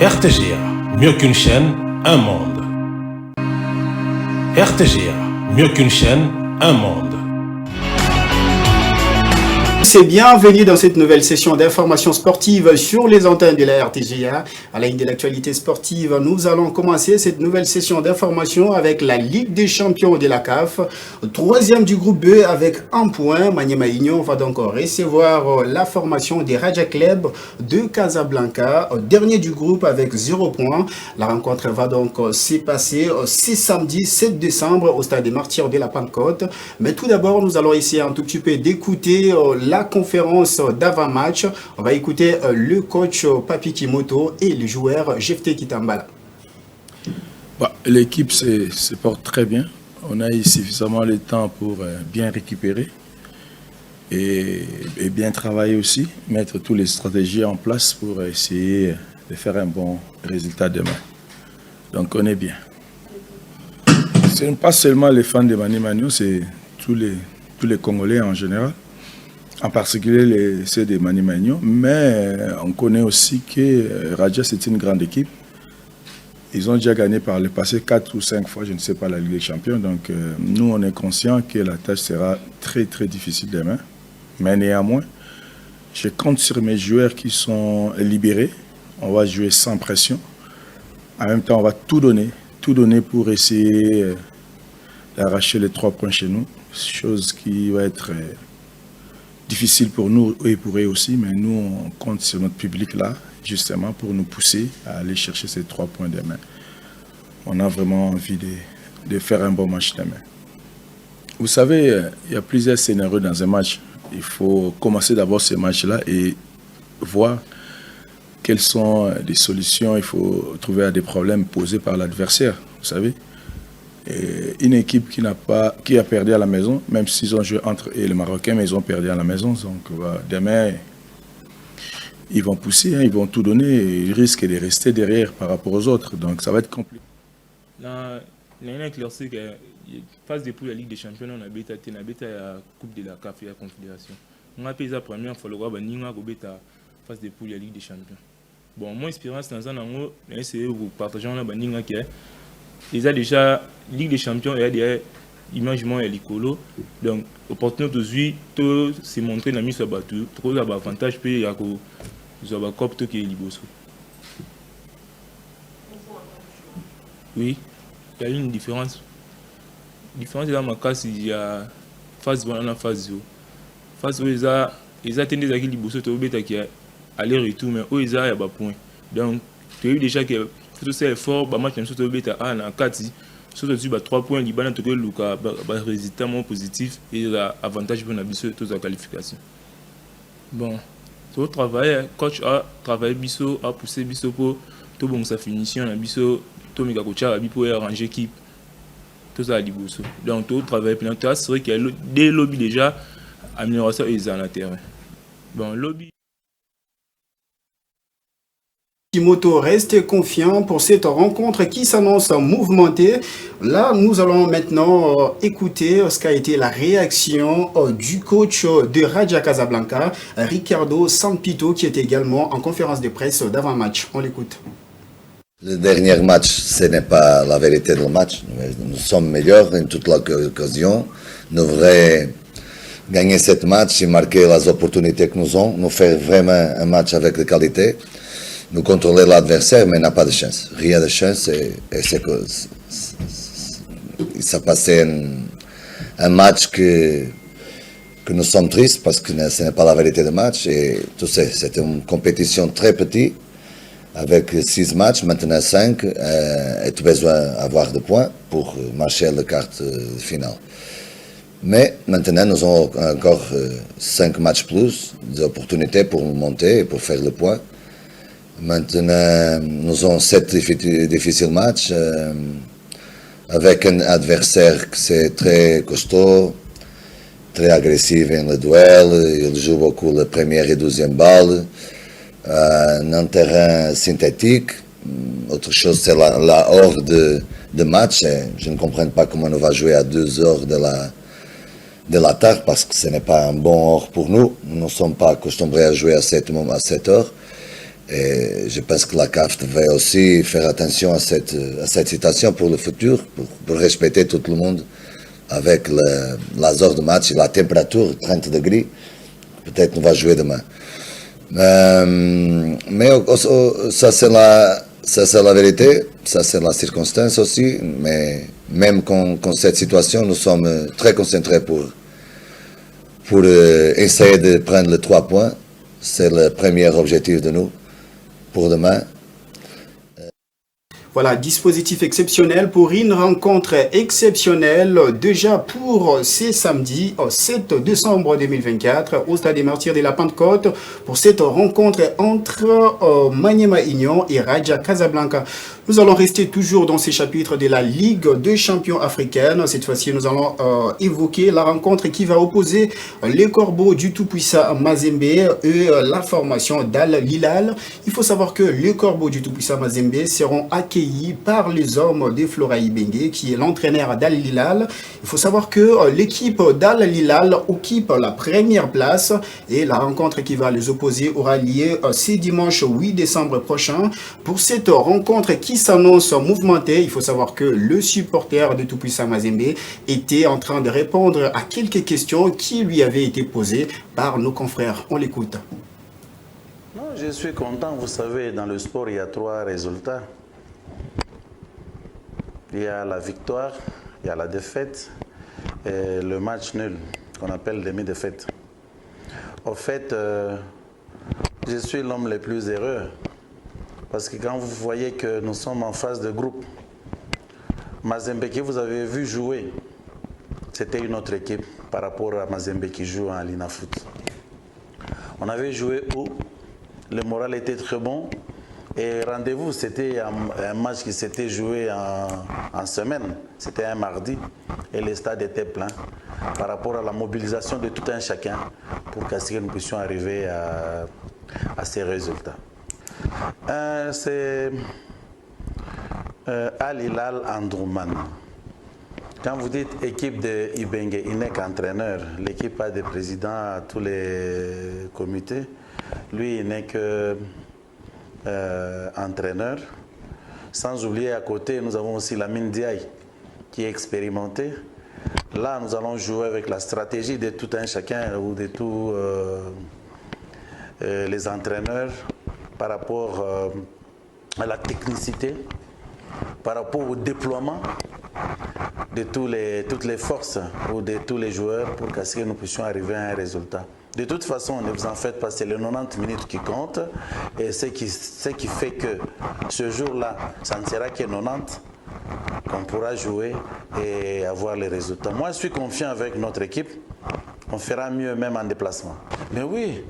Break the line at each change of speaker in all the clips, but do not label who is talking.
RTGA, mieux qu'une chaîne, un monde. RTGA, mieux qu'une chaîne, un monde.
C'est bienvenue dans cette nouvelle session d'information sportive sur les antennes de la RTGA. À la ligne de l'actualité sportive, nous allons commencer cette nouvelle session d'information avec la Ligue des champions de la CAF. Troisième du groupe B avec un point. Maniema Union va donc recevoir la formation des Raja Club de Casablanca. Dernier du groupe avec 0 point. La rencontre va donc se passer ce samedi 7 décembre au stade des Martyrs de la Pentecôte. Mais tout d'abord, nous allons essayer un tout petit peu d'écouter la conférence d'avant-match. On va écouter le coach Papi Kimoto et le joueur Jefté Kitambala.
L'équipe se porte très bien. On a eu suffisamment de temps pour bien récupérer et bien travailler aussi, mettre toutes les stratégies en place pour essayer de faire un bon résultat demain. Donc on est bien. Ce n'est pas seulement les fans de Maniema Union, c'est tous les Congolais en général. En particulier ceux de Maniema Union, mais on connaît aussi que Raja c'est une grande équipe. Ils ont déjà gagné par le passé 4 ou 5 fois, je ne sais pas, la Ligue des Champions. Donc nous, on est conscients que la tâche sera très très difficile demain. Mais néanmoins, je compte sur mes joueurs qui sont libérés. On va jouer sans pression. En même temps, on va tout donner pour essayer d'arracher les 3 points chez nous. Chose qui va être difficile pour nous et pour eux aussi, mais nous, on compte sur notre public là, justement, pour nous pousser à aller chercher ces 3 points demain. On a vraiment envie de faire un bon match demain. Vous savez, il y a plusieurs scénarios dans un match. Il faut commencer d'abord ce match-là et voir quelles sont les solutions. Il faut trouver à des problèmes posés par l'adversaire, vous savez. Et une équipe qui a perdu à la maison, même s'ils ont joué entre eux et les Marocains, mais ils ont perdu à la maison. Donc demain, ils vont pousser, ils vont tout donner. Ils risquent de rester derrière par rapport aux autres. Donc ça va être compliqué.
L'année éclaircie que phase de poule de la Ligue des Champions, on a bêta la Coupe de la CAF et la Confédération. On a payé la première fois le roi Baninga au bêta phase de poule de la Ligue des Champions. Bon, mon expérience dans un an, c'est vous partager la Baninga qui est déjà Ligue des Champions et des imaginement et l'icolo. Donc opportunité aujourd'hui de se montrer dans mise à battu, trop d'avantages puis il y a que vous avez copte qui est liboso. Oui, il y a une différence. La différence dans ma cas, il y a phase 1 et phase 0. Phase 0, ils attendent des acquis liboso, tu as qui aller-retour, mais eux, ils ont un point. Donc, tu as eu déjà que c'est effort, bah match surtout bêta A en 4, surtout tu 3 points, Liban tu que Luka résultat positif et avantage pour nabiso toute la qualification. Bon, tout travail, coach a travaillé biso, a poussé biso pour tout bon sa finition, nabiso tout méga coach a pour arranger équipe, tout ça à liboso. Donc tout travail plein, c'est vrai qu'il y a des lobbies déjà amélioration ils en terrain. Bon, lobby.
Kimoto reste confiant pour cette rencontre qui s'annonce mouvementée. Là, nous allons maintenant écouter ce qu'a été la réaction du coach de Raja Casablanca, Ricardo Sampito, qui est également en conférence de presse d'avant-match. On l'écoute.
Le dernier match, ce n'est pas la vérité du match. Nous sommes meilleurs en toute l'occasion. Nous devrions gagner ce match et marquer les opportunités que nous avons. Nous faire vraiment un match avec de qualité. Nous contrôler l'adversaire, mais n'a pas de chance. Rien de chance, et c'est que il s'est passé un match que nous sommes tristes parce que ce n'est pas la vérité du match. Et tu sais, c'était une compétition très petite, avec 6 matchs, maintenant 5, et tu as besoin d'avoir des points pour marcher la carte finale. Mais maintenant, nous avons encore 5 matchs plus, des opportunités pour monter et pour faire le point. Maintenant, nous avons 7 difficiles matchs avec un adversaire qui est très costaud, très agressif dans le duel. Il joue beaucoup la première et deuxième balle, un terrain synthétique. Autre chose, c'est la heure de match. Je ne comprends pas comment on va jouer à 2 heures de la tard parce que ce n'est pas un bon heure pour nous. Nous ne sommes pas acostumés à jouer à 7 heures. Et je pense que la CAF devait aussi faire attention à cette situation pour le futur, pour respecter tout le monde avec les heures de match et la température, 30 degrés. Peut-être on va jouer demain. Mais ça c'est la vérité, ça c'est la circonstance aussi. Mais même con cette situation, nous sommes très concentrés pour essayer de prendre les 3 points. C'est le premier objectif de nous pour demain.
Voilà, dispositif exceptionnel pour une rencontre exceptionnelle déjà pour ce samedi 7 décembre 2024 au Stade des Martyrs de la Pentecôte pour cette rencontre entre Maniema Union et Raja Casablanca. Nous allons rester toujours dans ces chapitres de la Ligue des champions africaine. Cette fois-ci, nous allons évoquer la rencontre qui va opposer les Corbeaux du tout-puissant Mazembe et la formation d'Al Hilal. Il faut savoir que les Corbeaux du tout-puissant Mazembe seront accueillis par les hommes de Flora Ibenge, qui est l'entraîneur d'Al Hilal. Il faut savoir que l'équipe d'Al Hilal occupe la première place et la rencontre qui va les opposer aura lieu ce dimanche 8 décembre prochain. Pour cette rencontre qui s'annonce mouvementée, il faut savoir que le supporter de tout-puissant Mazembe était en train de répondre à quelques questions qui lui avaient été posées par nos confrères. On l'écoute.
Non, je suis content. Vous savez, dans le sport, il y a 3 résultats. Il y a la victoire, il y a la défaite et le match nul, qu'on appelle demi-défaite. Au fait, je suis l'homme le plus heureux. Parce que quand vous voyez que nous sommes en phase de groupe, Mazembe que vous avez vu jouer, c'était une autre équipe par rapport à Mazembe qui joue en Linafoot. On avait joué où le moral était très bon. Et rendez-vous, c'était un match qui s'était joué en semaine. C'était un mardi et le stade était plein par rapport à la mobilisation de tout un chacun pour qu'assez nous puissions arriver à ces résultats. C'est Al Hilal Androuman. Quand vous dites équipe de Ibenge, il n'est qu'entraîneur. L'équipe a des présidents à tous les comités. Lui, il n'est que entraîneur. Sans oublier à côté, nous avons aussi Lamine Diaye qui est expérimenté. Là, nous allons jouer avec la stratégie de tout un chacun ou de tous les entraîneurs par rapport à la technicité, par rapport au déploiement de toutes les forces ou de tous les joueurs pour qu'à ce que nous puissions arriver à un résultat. De toute façon, ne vous en faites pas, c'est les 90 minutes qui comptent. Et ce qui fait que ce jour-là, ça ne sera que 90 qu'on pourra jouer et avoir les résultats. Moi, je suis confiant avec notre équipe. On fera mieux même en déplacement. Mais oui,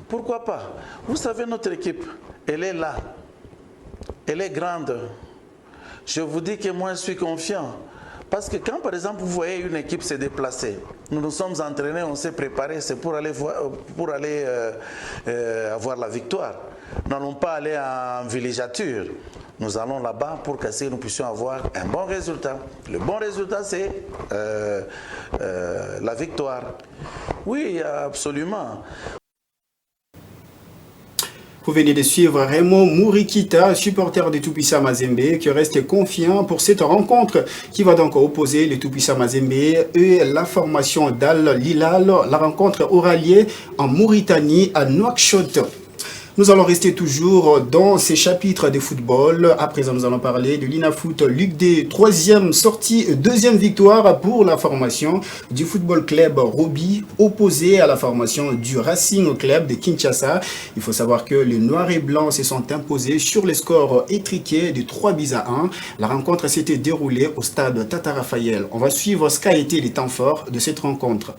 pourquoi pas? Vous savez, notre équipe, elle est là. Elle est grande. Je vous dis que moi, je suis confiant. Parce que quand, par exemple, vous voyez une équipe se déplacer, nous nous sommes entraînés, on s'est préparés, c'est pour aller avoir la victoire. Nous n'allons pas aller en villégiature. Nous allons là-bas pour que nous puissions avoir un bon résultat. Le bon résultat, c'est la victoire. Oui, absolument.
Vous venez de suivre Raymond Mourikita, supporter de tout-puissant Mazembe, qui reste confiant pour cette rencontre qui va donc opposer le tout-puissant Mazembe et la formation d'Al Hilal. La rencontre aura lieu en Mauritanie, à Nouakchott. Nous allons rester toujours dans ces chapitres de football. À présent, nous allons parler de l'Inafoot Ligue D, 3e sortie, 2e victoire pour la formation du Football Club Roby, opposé à la formation du Racing Club de Kinshasa. Il faut savoir que les Noirs et Blancs se sont imposés sur les scores étriqués de 3-1. La rencontre s'était déroulée au stade Tata Raphaël. On va suivre ce qu'a été les temps forts de cette rencontre.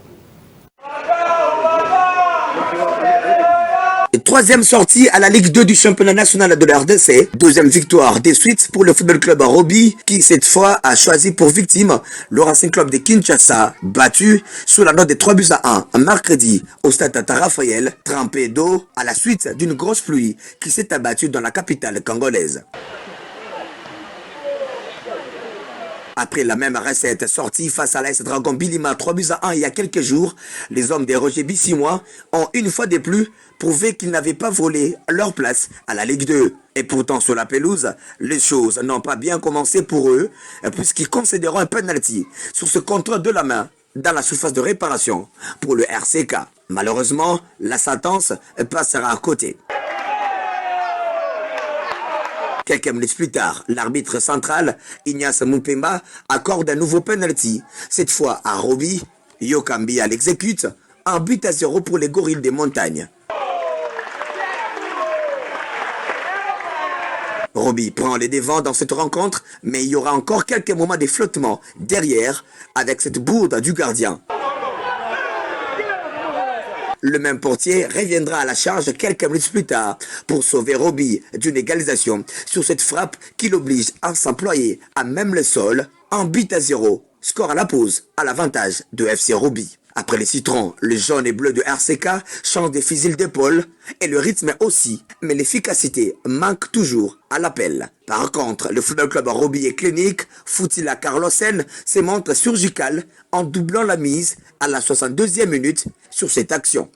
Troisième sortie à la Ligue 2 du championnat national de la RDC. Deuxième victoire des suites pour le football club Roby qui cette fois a choisi pour victime le Racing Club de Kinshasa, battu sous la note de 3-1 un mercredi au stade Tata Raphaël, trempé d'eau à la suite d'une grosse pluie qui s'est abattue dans la capitale congolaise. Après la même recette sortie face à l'AS Dragon Bilima 3-1 il y a quelques jours, les hommes des Roger Bissimois ont une fois de plus prouvé qu'ils n'avaient pas volé leur place à la Ligue 2. Et pourtant sur la pelouse, les choses n'ont pas bien commencé pour eux puisqu'ils concéderont un penalty sur ce contrôle de la main dans la surface de réparation pour le RCK. Malheureusement, la sentence passera à côté. Quelques minutes plus tard, l'arbitre central, Ignace Moupemba, accorde un nouveau penalty, cette fois à Roby. Yokambi l'exécute, 1-0 pour les Gorilles des Montagnes. Roby prend les devants dans cette rencontre, mais il y aura encore quelques moments de flottement derrière avec cette bourde du gardien. Le même portier reviendra à la charge quelques minutes plus tard pour sauver Roby d'une égalisation sur cette frappe qui l'oblige à s'employer à même le sol. 1-0. Score à la pause à l'avantage de FC Roby. Après les citrons, le jaune et bleu de RCK changent des fusils d'épaule et le rythme aussi, mais l'efficacité manque toujours à l'appel. Par contre, le football club Roby est clinique, Foutila Carlosen se montre surgical en doublant la mise à la 62e minute sur cette action.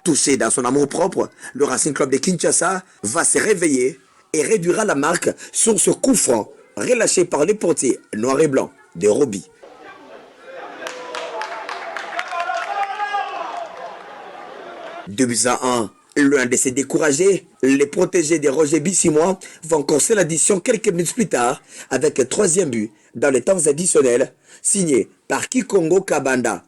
Touché dans son amour-propre, le Racing Club de Kinshasa va se réveiller et réduira la marque sur ce coup franc relâché par les portiers noir et blanc de Roby. Deux buts à 1. Loin de se décourager, les protégés des Roger Bissimois vont corser l'addition quelques minutes plus tard avec un troisième but dans les temps additionnels signé par Kikongo Kabanda.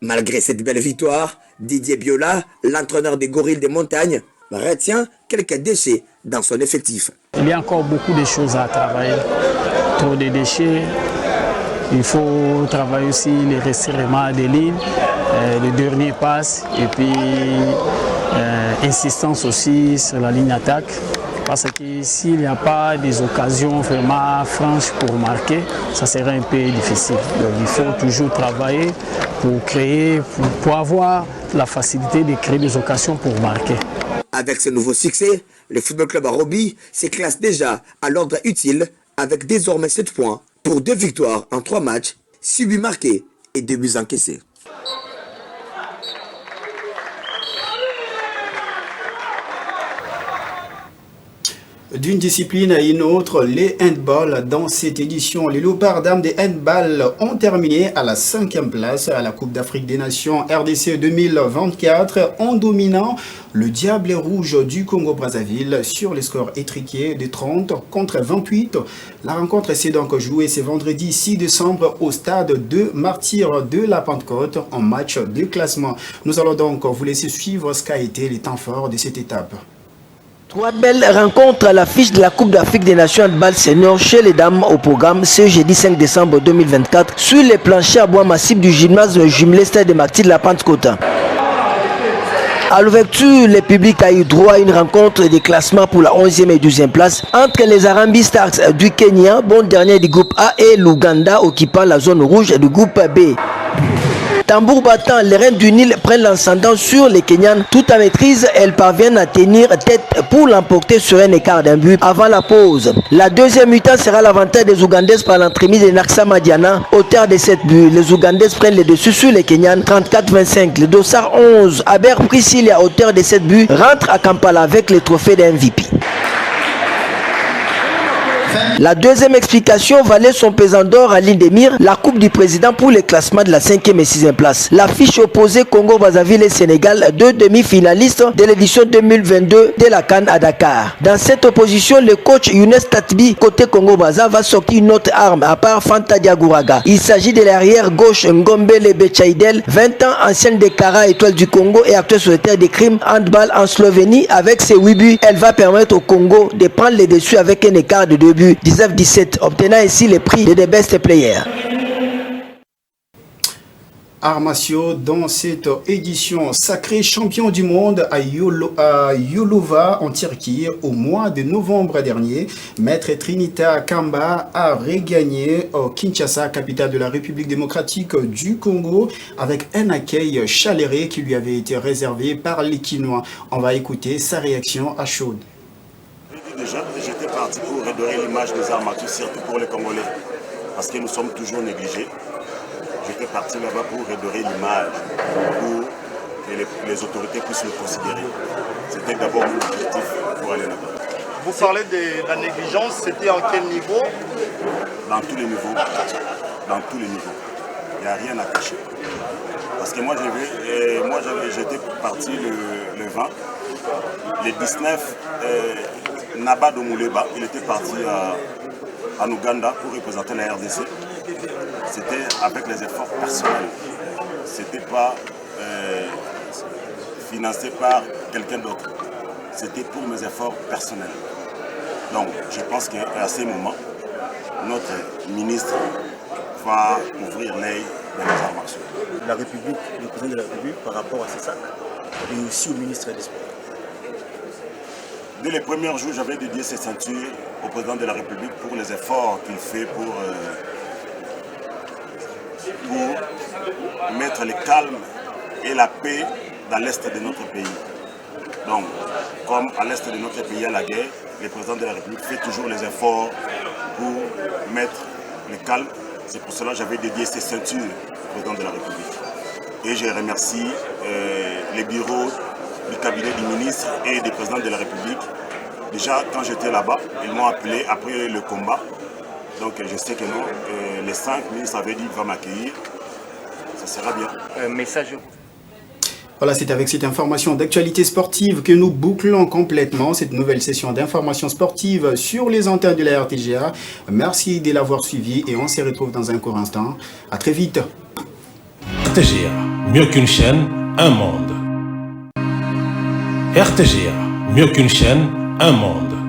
Malgré cette belle victoire, Didier Biola, l'entraîneur des Gorilles des Montagnes, retient quelques déchets dans son effectif.
Il y a encore beaucoup de choses à travailler. Trop de déchets. Il faut travailler aussi les resserrements des lignes, les derniers passes et puis insistance aussi sur la ligne attaque. Parce que s'il n'y a pas des occasions vraiment franches pour marquer, ça serait un peu difficile. Donc il faut toujours travailler pour créer, pour avoir la facilité de créer des occasions pour marquer.
Avec ce nouveau succès, le football club Roby se classe déjà à l'ordre utile avec désormais 7 points pour 2 victoires en 3 matchs, 6 buts marqués et 2 buts encaissés.
D'une discipline à une autre, les handball dans cette édition. Les Léopards dames des handball ont terminé à la 5e place à la Coupe d'Afrique des Nations RDC 2024 en dominant le Diable Rouge du Congo-Brazzaville sur les scores étriqués de 30 contre 28. La rencontre s'est donc jouée ce vendredi 6 décembre au stade de Martyrs de la Pentecôte en match de classement. Nous allons donc vous laisser suivre ce qu'a été les temps forts de cette étape.
3 belles rencontres à l'affiche de la Coupe d'Afrique des Nations handball senior chez les dames au programme ce jeudi 5 décembre 2024 sur les planchers à bois massifs du gymnase jumelé stade de Martyrs de la Pentecôte. À l'ouverture, le public a eu droit à une rencontre de classement pour la 11e et 12e place entre les Harambee Stars du Kenya, bon dernier du groupe A, et l'Ouganda occupant la zone rouge du groupe B. Tambour battant, les Reines du Nil prennent l'ascendant sur les Kenyans. Tout en maîtrise, elles parviennent à tenir tête pour l'emporter sur un écart d'un but avant la pause. La deuxième mi-temps sera l'avantage des Ougandaises par l'entremise de Naxa Madiana. Auteur de 7 buts, les Ougandaises prennent le dessus sur les Kenyans 34-25. Le dossard 11, Aber Priscilla, auteur de 7 buts, rentre à Kampala avec le trophée de MVP. La deuxième explication valait son pesant d'or à l'Indemir, la Coupe du Président pour le classement de la 5e et 6e place. L'affiche opposée Congo-Brazzaville et Sénégal, 2 demi-finalistes de l'édition 2022 de la CAN à Dakar. Dans cette opposition, le coach Younes Tatbi, côté Congo-Brazza, va sortir une autre arme à part Fanta Diagouraga. Il s'agit de l'arrière gauche Ngombele Bechaidel, 20 ans ancienne des Kara étoile du Congo et actuelle sur le terrain des crimes handball en Slovénie. Avec ses 8 buts, elle va permettre au Congo de prendre les dessus avec un écart de 2 buts. 19-17, obtenant ainsi les prix de The Best Player.
arts martiaux dans cette édition. Sacré champion du monde à Yalova en Turquie au mois de novembre dernier, Maître Trinita Kamba a regagné au Kinshasa, capitale de la République démocratique du Congo, avec un accueil chaleureux qui lui avait été réservé par les Kinois. On va écouter sa réaction à chaud.
Déjà, j'étais parti pour redorer l'image des arts martiaux, surtout pour les Congolais, parce que nous sommes toujours négligés. J'étais parti là-bas pour redorer l'image, pour que les autorités puissent le considérer. C'était d'abord mon objectif pour aller là-bas.
Vous parlez de la négligence, c'était en quel niveau?
Dans tous les niveaux. Dans tous les niveaux. Il n'y a rien à cacher. Parce que moi, j'étais parti le 20. Le 19, Naba Domuleba, il était parti en Ouganda pour représenter la RDC. C'était avec les efforts personnels. Ce n'était pas financé par quelqu'un d'autre. C'était pour mes efforts personnels. Donc, je pense qu'à ces moments, notre ministre va ouvrir l'œil dans les arts martiaux.
La République, le président de la République, par rapport à ces sacs, et aussi au ministre des Sports.
Dès les premiers jours, j'avais dédié ces ceintures au président de la République pour les efforts qu'il fait pour mettre le calme et la paix dans l'est de notre pays. Donc, comme à l'est de notre pays il y a la guerre, le président de la République fait toujours les efforts pour mettre le calme. C'est pour cela que j'avais dédié ces ceintures au président de la République. Et je remercie les bureaux du cabinet du ministre et du président de la République. Déjà, quand j'étais là-bas, ils m'ont appelé après le combat. Donc je sais que non, les 5 ministres avaient dit qu'il va m'accueillir. Ça sera bien.
Message.
Voilà, c'est avec cette information d'actualité sportive que nous bouclons complètement cette nouvelle session d'information sportive sur les antennes de la RTGA. Merci de l'avoir suivi et on se retrouve dans un court instant. À très vite.
RTGA, mieux qu'une chaîne, un monde. RTGA, mieux qu'une chaîne, un monde.